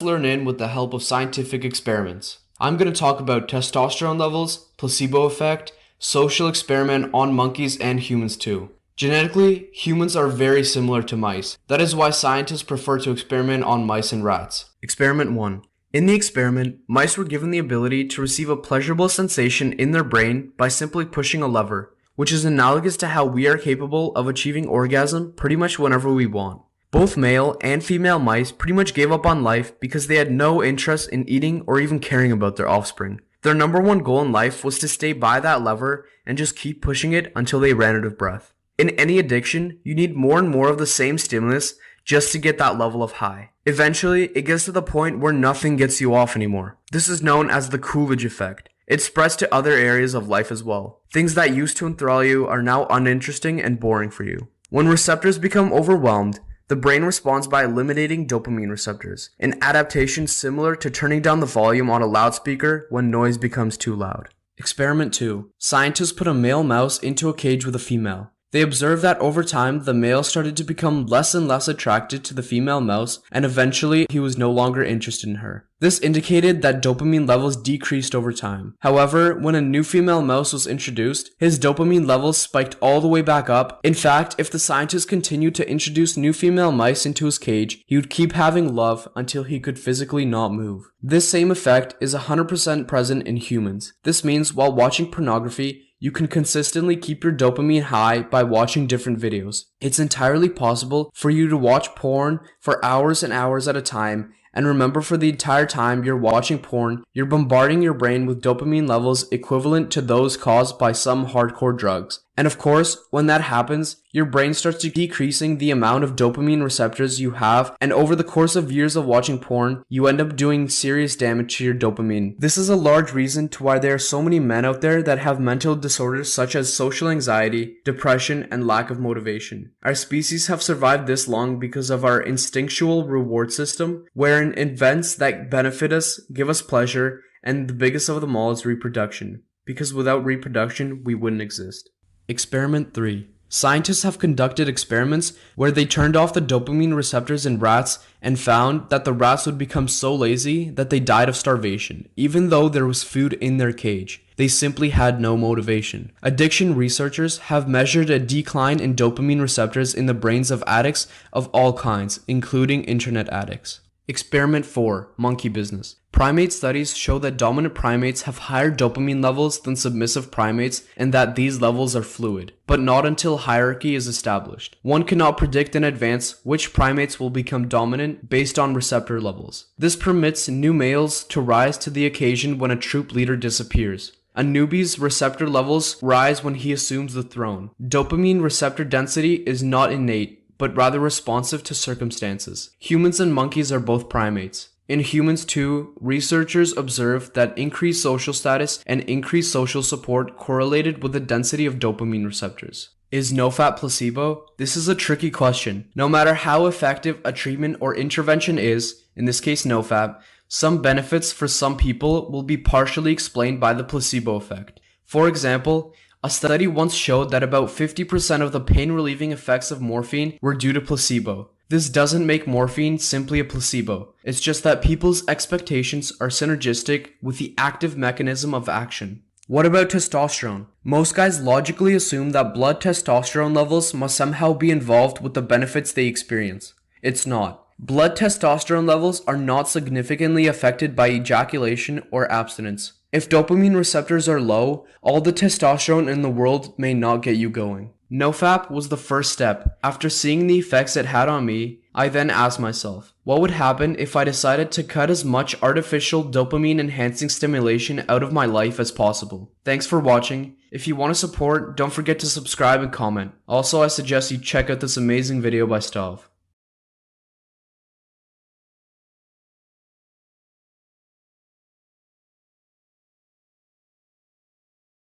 learn in with the help of scientific experiments. I'm going to talk about testosterone levels, placebo effect, social experiment on monkeys and humans too. Genetically, humans are very similar to mice. That is why scientists prefer to experiment on mice and rats. Experiment 1. In the experiment, mice were given the ability to receive a pleasurable sensation in their brain by simply pushing a lever, which is analogous to how we are capable of achieving orgasm pretty much whenever we want. Both male and female mice pretty much gave up on life because they had no interest in eating or even caring about their offspring. Their number one goal in life was to stay by that lever and just keep pushing it until they ran out of breath. In any addiction, you need more and more of the same stimulus just to get that level of high. Eventually, it gets to the point where nothing gets you off anymore. This is known as the Coolidge effect. It spreads to other areas of life as well. Things that used to enthrall you are now uninteresting and boring for you. When receptors become overwhelmed, the brain responds by eliminating dopamine receptors, an adaptation similar to turning down the volume on a loudspeaker when noise becomes too loud. Experiment 2. Scientists put a male mouse into a cage with a female. They observed that over time, the male started to become less and less attracted to the female mouse, and eventually he was no longer interested in her. This indicated that dopamine levels decreased over time. However, when a new female mouse was introduced, his dopamine levels spiked all the way back up. In fact, if the scientist continued to introduce new female mice into his cage, he would keep having love until he could physically not move. This same effect is 100% present in humans. This means while watching pornography, you can consistently keep your dopamine high by watching different videos. It's entirely possible for you to watch porn for hours and hours at a time, and remember, for the entire time you're watching porn, you're bombarding your brain with dopamine levels equivalent to those caused by some hardcore drugs. And of course, when that happens, your brain starts decreasing the amount of dopamine receptors you have, and over the course of years of watching porn, you end up doing serious damage to your dopamine. This is a large reason to why there are so many men out there that have mental disorders such as social anxiety, depression, and lack of motivation. Our species have survived this long because of our instinctual reward system, wherein events that benefit us give us pleasure, and the biggest of them all is reproduction. Because without reproduction, we wouldn't exist. Experiment 3. Scientists have conducted experiments where they turned off the dopamine receptors in rats and found that the rats would become so lazy that they died of starvation, even though there was food in their cage. They simply had no motivation. Addiction researchers have measured a decline in dopamine receptors in the brains of addicts of all kinds, including internet addicts. Experiment 4. Monkey business. Primate studies show that dominant primates have higher dopamine levels than submissive primates and that these levels are fluid, but not until hierarchy is established. One cannot predict in advance which primates will become dominant based on receptor levels. This permits new males to rise to the occasion when a troop leader disappears. A newbie's receptor levels rise when he assumes the throne. Dopamine receptor density is not innate, but rather responsive to circumstances. Humans and monkeys are both primates. In humans too, researchers observed that increased social status and increased social support correlated with the density of dopamine receptors. Is no-fap placebo? This is a tricky question. No matter how effective a treatment or intervention is, in this case no-fap, some benefits for some people will be partially explained by the placebo effect. For example, a study once showed that about 50% of the pain-relieving effects of morphine were due to placebo. This doesn't make morphine simply a placebo. It's just that people's expectations are synergistic with the active mechanism of action. What about testosterone? Most guys logically assume that blood testosterone levels must somehow be involved with the benefits they experience. It's not. Blood testosterone levels are not significantly affected by ejaculation or abstinence. If dopamine receptors are low, all the testosterone in the world may not get you going. NoFap was the first step. After seeing the effects it had on me, I then asked myself, what would happen if I decided to cut as much artificial dopamine enhancing stimulation out of my life as possible? Thanks for watching. If you want to support, don't forget to subscribe and comment. Also, I suggest you check out this amazing video by Stav.